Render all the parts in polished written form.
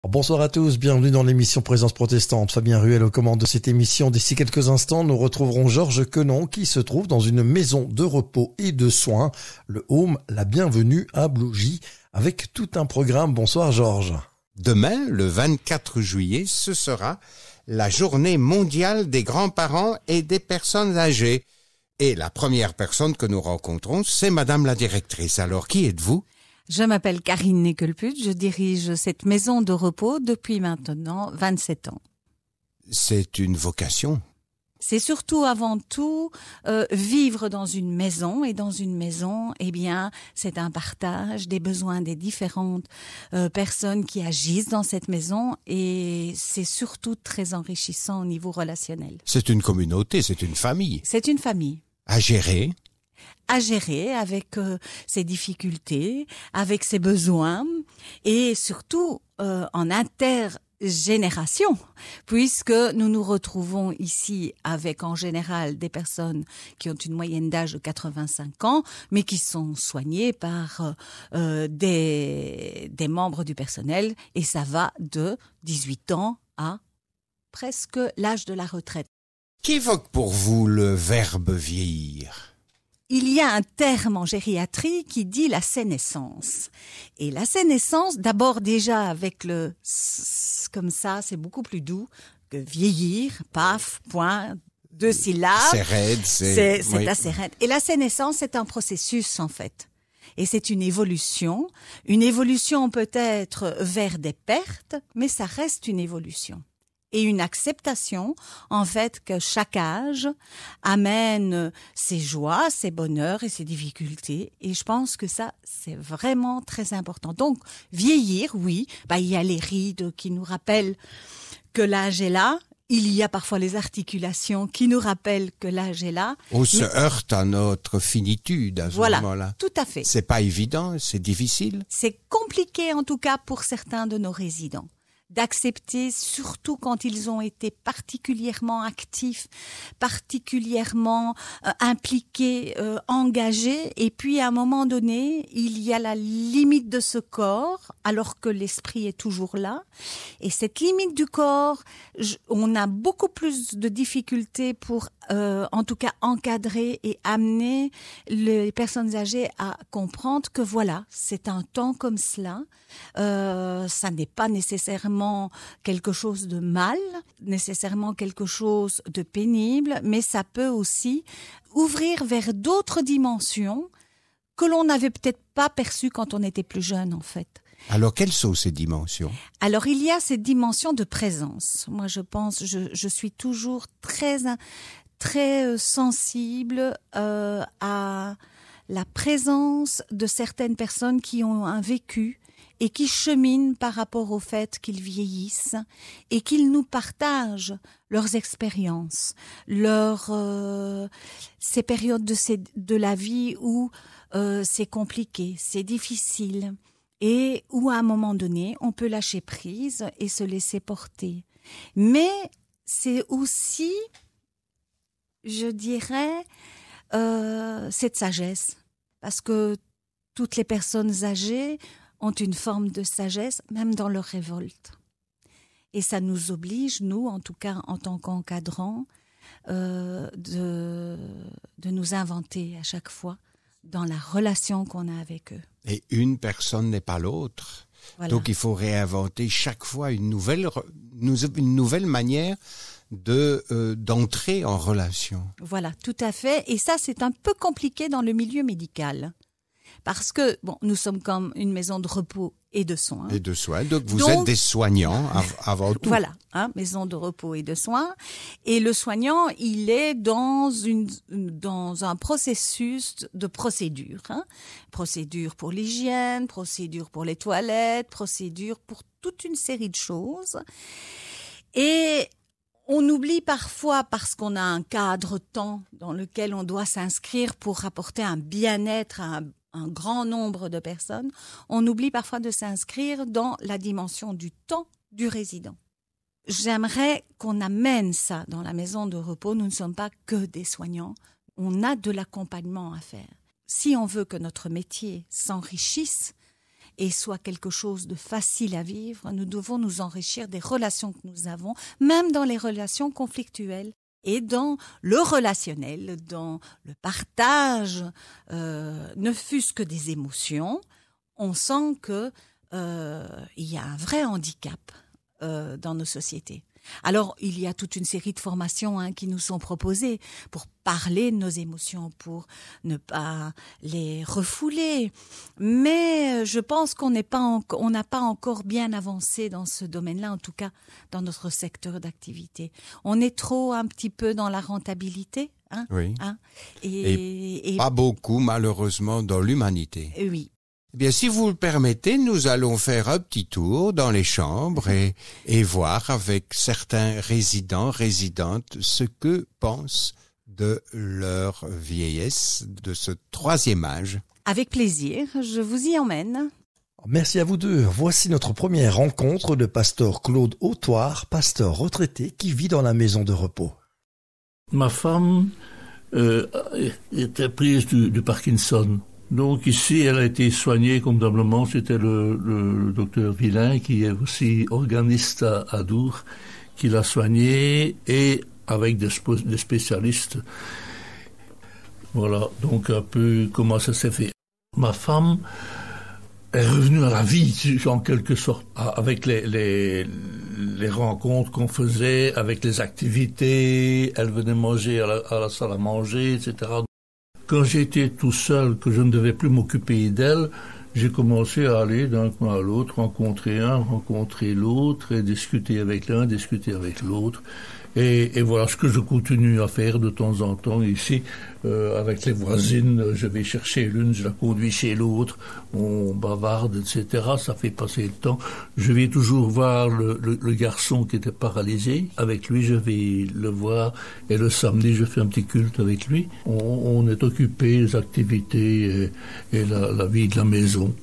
Bonsoir à tous, bienvenue dans l'émission Présence protestante. Fabien Ruel aux commandes de cette émission. D'ici quelques instants, nous retrouverons Georges Quenon qui se trouve dans une maison de repos et de soins, le Home La Bienvenue à Blougy, avec tout un programme. Bonsoir Georges. Demain, le 24 juillet, ce sera la journée mondiale des grands-parents et des personnes âgées. Et la première personne que nous rencontrons, c'est Madame la directrice. Alors, qui êtes-vous ? Je m'appelle Karine Nickelput, je dirige cette maison de repos depuis maintenant 27 ans. C'est une vocation. C'est surtout avant tout vivre dans une maison, et dans une maison, eh bien, c'est un partage des besoins des différentes personnes qui agissent dans cette maison, et c'est surtout très enrichissant au niveau relationnel. C'est une communauté, c'est une famille. C'est une famille. À gérer avec ses difficultés, avec ses besoins, et surtout en intergénération, puisque nous nous retrouvons ici avec en général des personnes qui ont une moyenne d'âge de 85 ans, mais qui sont soignées par des membres du personnel, et ça va de 18 ans à presque l'âge de la retraite. Qu'évoque pour vous le verbe vieillir ? Il y a un terme en gériatrie qui dit la sénescence. Et la sénescence, d'abord déjà avec le « comme ça », c'est beaucoup plus doux que vieillir, paf, point, 2 syllabes. C'est raide, c'est assez raide. Et la sénescence, c'est un processus en fait. Et c'est une évolution peut-être vers des pertes, mais ça reste une évolution. Et une acceptation, en fait, que chaque âge amène ses joies, ses bonheurs et ses difficultés. Et je pense que ça, c'est vraiment très important. Donc, vieillir, oui, il y a les rides qui nous rappellent que l'âge est là. Il y a parfois les articulations qui nous rappellent que l'âge est là. On se heurte à notre finitude à ce moment-là. Tout à fait. C'est pas évident, c'est difficile. C'est compliqué, en tout cas, pour certains de nos résidents, d'accepter, surtout quand ils ont été particulièrement actifs, particulièrement impliqués, engagés, et puis à un moment donné, il y a la limite de ce corps, alors que l'esprit est toujours là, et cette limite du corps, on a beaucoup plus de difficultés pour, en tout cas, encadrer et amener les personnes âgées à comprendre que voilà, c'est un temps comme cela, ça n'est pas nécessairement quelque chose de mal, nécessairement quelque chose de pénible, mais ça peut aussi ouvrir vers d'autres dimensions que l'on n'avait peut-être pas perçues quand on était plus jeune, en fait. Alors, quelles sont ces dimensions ? Alors, il y a cette dimension de présence. Moi, je pense, je suis toujours très sensible à la présence de certaines personnes qui ont un vécu et qui cheminent par rapport au fait qu'ils vieillissent et qu'ils nous partagent leurs expériences, ces périodes de la vie où c'est compliqué, c'est difficile, et où à un moment donné, on peut lâcher prise et se laisser porter. Mais c'est aussi, je dirais, cette sagesse, parce que toutes les personnes âgées ont une forme de sagesse, même dans leur révolte. Et ça nous oblige, nous, en tout cas en tant qu'encadrants, de nous inventer à chaque fois dans la relation qu'on a avec eux. Et une personne n'est pas l'autre. Voilà. Donc il faut réinventer chaque fois une nouvelle manière d'entrer en relation. Voilà, tout à fait. Et ça, c'est un peu compliqué dans le milieu médical. Parce que, nous sommes comme une maison de repos et de soins. Et de soins. Donc, vous êtes des soignants avant tout. Voilà, maison de repos et de soins. Et le soignant, il est dans un processus de procédure. Procédure pour l'hygiène, procédure pour les toilettes, procédure pour toute une série de choses. Et on oublie parfois, parce qu'on a un cadre-temps dans lequel on doit s'inscrire pour apporter un bien-être à un grand nombre de personnes, on oublie parfois de s'inscrire dans la dimension du temps du résident. J'aimerais qu'on amène ça dans la maison de repos. Nous ne sommes pas que des soignants, on a de l'accompagnement à faire. Si on veut que notre métier s'enrichisse et soit quelque chose de facile à vivre, nous devons nous enrichir des relations que nous avons, même dans les relations conflictuelles. Et dans le relationnel, dans le partage, ne fût-ce que des émotions, on sent que il y a un vrai handicap dans nos sociétés. Alors, il y a toute une série de formations qui nous sont proposées pour parler de nos émotions, pour ne pas les refouler. Mais je pense qu'on n'a pas encore bien avancé dans ce domaine-là, en tout cas dans notre secteur d'activité. On est trop un petit peu dans la rentabilité. Oui. Et pas beaucoup, malheureusement, dans l'humanité. Oui. Eh bien, si vous le permettez, nous allons faire un petit tour dans les chambres et voir avec certains résidentes, ce que pensent de leur vieillesse, de ce troisième âge. Avec plaisir, je vous y emmène. Merci à vous deux. Voici notre première rencontre de pasteur Claude Autoire, pasteur retraité qui vit dans la maison de repos. Ma femme était prise du Parkinson. Donc ici, elle a été soignée convenablement. C'était le docteur Villain, qui est aussi organiste à Dour, qui l'a soignée, et avec des spécialistes. Voilà, donc un peu comment ça s'est fait. Ma femme est revenue à la vie, en quelque sorte, avec les rencontres qu'on faisait, avec les activités. Elle venait manger à la salle à manger, etc. Quand j'étais tout seul, que je ne devais plus m'occuper d'elle, j'ai commencé à aller d'un coin à l'autre, rencontrer un, rencontrer l'autre, et discuter avec l'un, discuter avec l'autre. Et voilà ce que je continue à faire de temps en temps ici, avec les voisines. Je vais chercher l'une, je la conduis chez l'autre, on bavarde, etc. Ça fait passer le temps. Je vais toujours voir le garçon qui était paralysé. Avec lui, je vais le voir. Et le samedi, je fais un petit culte avec lui. On est occupé des activités et la vie de la maison.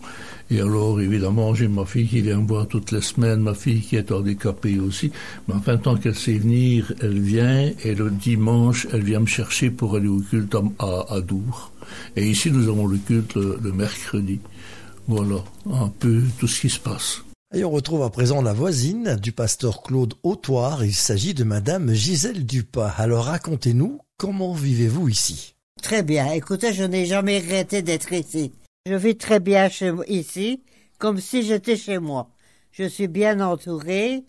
Et alors, évidemment, j'ai ma fille qui vient me voir toutes les semaines, ma fille qui est handicapée aussi. Mais enfin, tant qu'elle sait venir, elle vient. Et le dimanche, elle vient me chercher pour aller au culte à Dour. Et ici, nous avons le culte le mercredi. Voilà, un peu tout ce qui se passe. Et on retrouve à présent la voisine du pasteur Claude Autoire. Il s'agit de madame Gisèle Dupas. Alors, racontez-nous, comment vivez-vous ici? Très bien. Écoutez, je n'ai jamais regretté d'être ici. Je vis très bien ici, comme si j'étais chez moi. Je suis bien entourée,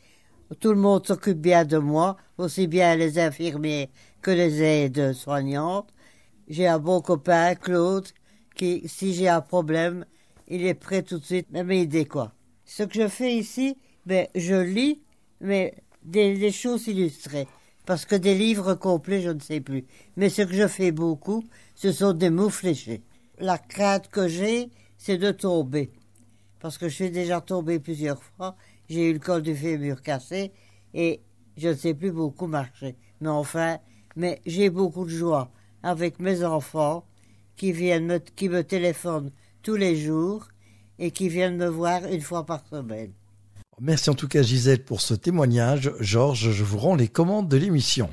tout le monde s'occupe bien de moi, aussi bien les infirmiers que les aides-soignantes. J'ai un bon copain, Claude, qui, si j'ai un problème, il est prêt tout de suite à m'aider, quoi. Ce que je fais ici, je lis, mais des choses illustrées. Parce que des livres complets, je ne sais plus. Mais ce que je fais beaucoup, ce sont des mots fléchés. La crainte que j'ai, c'est de tomber. Parce que je suis déjà tombée plusieurs fois. J'ai eu le col du fémur cassé et je ne sais plus beaucoup marcher. Mais j'ai beaucoup de joie avec mes enfants qui me téléphonent tous les jours et qui viennent me voir une fois par semaine. Merci en tout cas Gisèle pour ce témoignage. Georges, je vous rends les commandes de l'émission.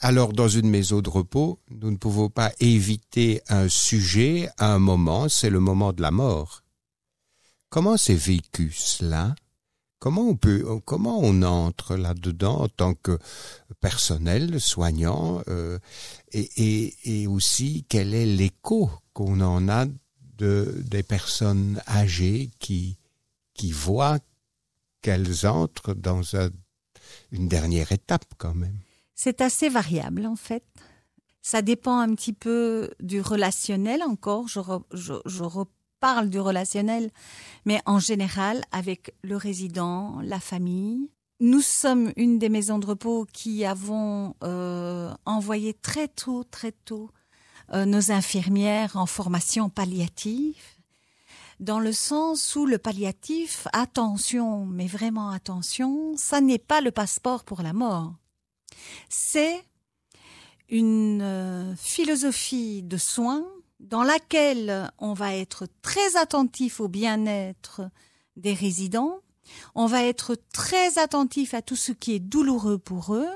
Alors, dans une maison de repos, nous ne pouvons pas éviter un sujet à un moment, c'est le moment de la mort. Comment c'est vécu cela? Comment on entre là-dedans en tant que personnel, soignant, et aussi quel est l'écho qu'on en a des personnes âgées qui voient qu'elles entrent dans une dernière étape quand même? C'est assez variable en fait. Ça dépend un petit peu du relationnel encore. Je reparle du relationnel, mais en général avec le résident, la famille. Nous sommes une des maisons de repos qui avons envoyé très tôt nos infirmières en formation palliative, dans le sens où le palliatif, attention, mais vraiment attention, ça n'est pas le passeport pour la mort. C'est une philosophie de soins dans laquelle on va être très attentif au bien-être des résidents, on va être très attentif à tout ce qui est douloureux pour eux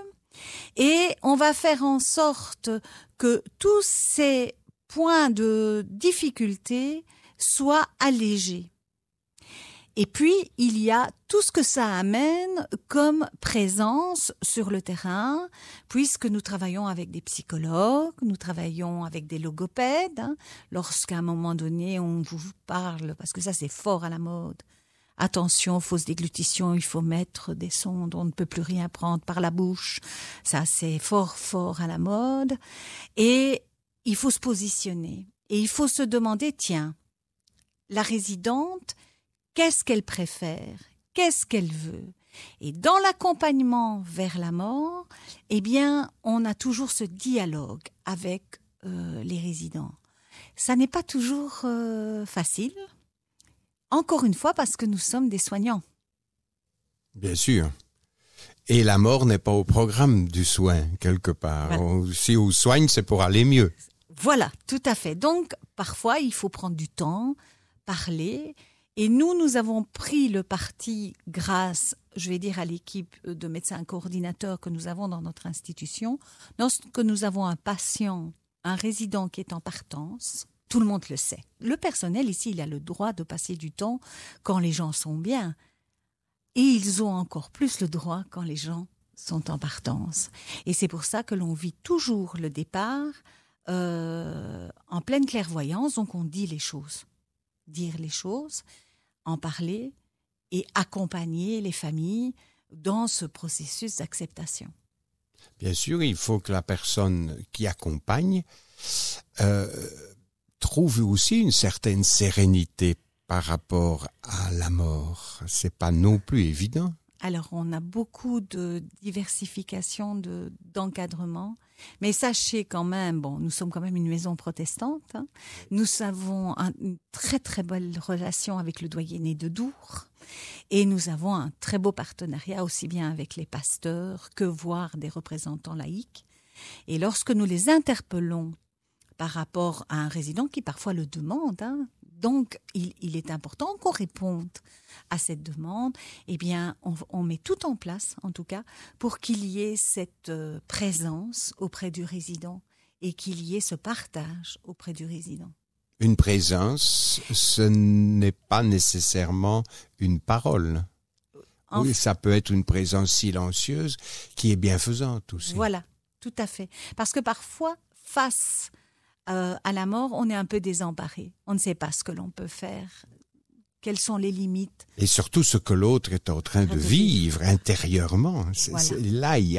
et on va faire en sorte que tous ces points de difficulté soient allégés. Et puis, il y a tout ce que ça amène comme présence sur le terrain, puisque nous travaillons avec des psychologues, nous travaillons avec des logopèdes. Lorsqu'à un moment donné, on vous parle, parce que ça c'est fort à la mode, attention, fausse déglutition, il faut mettre des sondes, on ne peut plus rien prendre par la bouche. Ça c'est fort, fort à la mode. Et il faut se positionner. Et il faut se demander, tiens, la résidente, qu'est-ce qu'elle préfère? Qu'est-ce qu'elle veut? Et dans l'accompagnement vers la mort, eh bien, on a toujours ce dialogue avec les résidents. Ça n'est pas toujours facile, encore une fois parce que nous sommes des soignants. Bien sûr. Et la mort n'est pas au programme du soin, quelque part. Voilà. Si on soigne, c'est pour aller mieux. Voilà, tout à fait. Donc, parfois, il faut prendre du temps, parler. Et nous avons pris le parti grâce, je vais dire, à l'équipe de médecins coordinateurs que nous avons dans notre institution. Lorsque nous avons un patient, un résident qui est en partance, tout le monde le sait. Le personnel ici, il a le droit de passer du temps quand les gens sont bien. Et ils ont encore plus le droit quand les gens sont en partance. Et c'est pour ça que l'on vit toujours le départ en pleine clairvoyance, donc on dit les choses. Dire les choses, en parler et accompagner les familles dans ce processus d'acceptation. Bien sûr, il faut que la personne qui accompagne trouve aussi une certaine sérénité par rapport à la mort. C'est pas non plus évident. Alors, on a beaucoup de diversification d'encadrement, mais sachez quand même, bon, nous sommes quand même une maison protestante, hein. Nous avons une très très belle relation avec le doyenné de Dour, et nous avons un très beau partenariat aussi bien avec les pasteurs que voire des représentants laïcs. Et lorsque nous les interpellons par rapport à un résident qui parfois le demande, hein, donc il est important qu'on réponde à cette demande. Eh bien, on met tout en place, en tout cas, pour qu'il y ait cette présence auprès du résident et qu'il y ait ce partage auprès du résident. Une présence, ce n'est pas nécessairement une parole. Oui, ça peut être une présence silencieuse qui est bienfaisante aussi. Voilà, tout à fait. Parce que parfois, face à la mort, on est un peu désemparé. On ne sait pas ce que l'on peut faire, quelles sont les limites. Et surtout ce que l'autre est en train de vivre intérieurement. Là, il y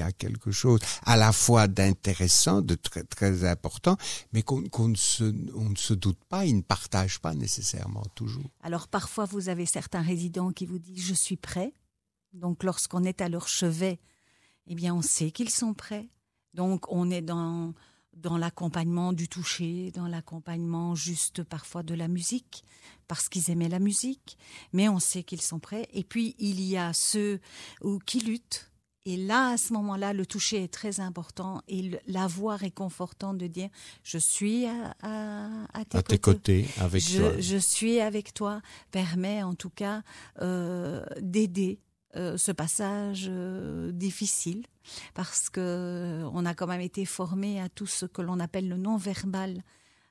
a quelque chose à la fois d'intéressant, de très, très important, mais on ne se doute pas, il ne partage pas nécessairement toujours. Alors parfois, vous avez certains résidents qui vous disent « je suis prêt ». Donc lorsqu'on est à leur chevet, eh bien on sait qu'ils sont prêts. Donc on est dans l'accompagnement du toucher, dans l'accompagnement juste parfois de la musique, parce qu'ils aimaient la musique, mais on sait qu'ils sont prêts. Et puis, il y a ceux qui luttent. Et là, à ce moment-là, le toucher est très important et la voix réconfortante de dire « je suis à tes côtés, avec toi ». Je suis avec toi, permet en tout cas d'aider ce passage difficile, parce que on a quand même été formé à tout ce que l'on appelle le non-verbal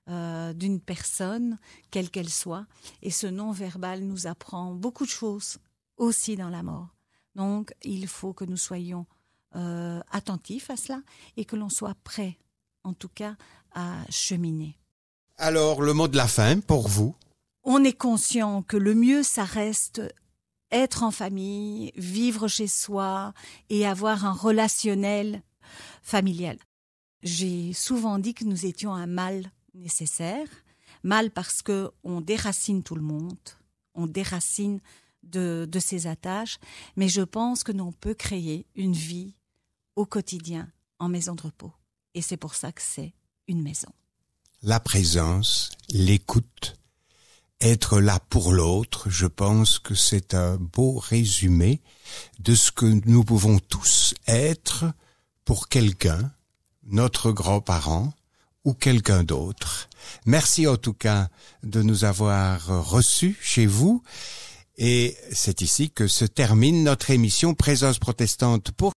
d'une personne, quelle qu'elle soit, et ce non-verbal nous apprend beaucoup de choses aussi dans la mort. Donc, il faut que nous soyons attentifs à cela et que l'on soit prêt, en tout cas, à cheminer. Alors, le mot de la fin pour vous? On est conscient que le mieux, ça reste être en famille, vivre chez soi et avoir un relationnel familial. J'ai souvent dit que nous étions un mal nécessaire. Mal parce qu'on déracine tout le monde, on déracine de ses attaches, mais je pense que l'on peut créer une vie au quotidien en maison de repos. Et c'est pour ça que c'est une maison. La présence, l'écoute, être là pour l'autre, je pense que c'est un beau résumé de ce que nous pouvons tous être pour quelqu'un, notre grand-parent ou quelqu'un d'autre. Merci en tout cas de nous avoir reçus chez vous et c'est ici que se termine notre émission Présence protestante pour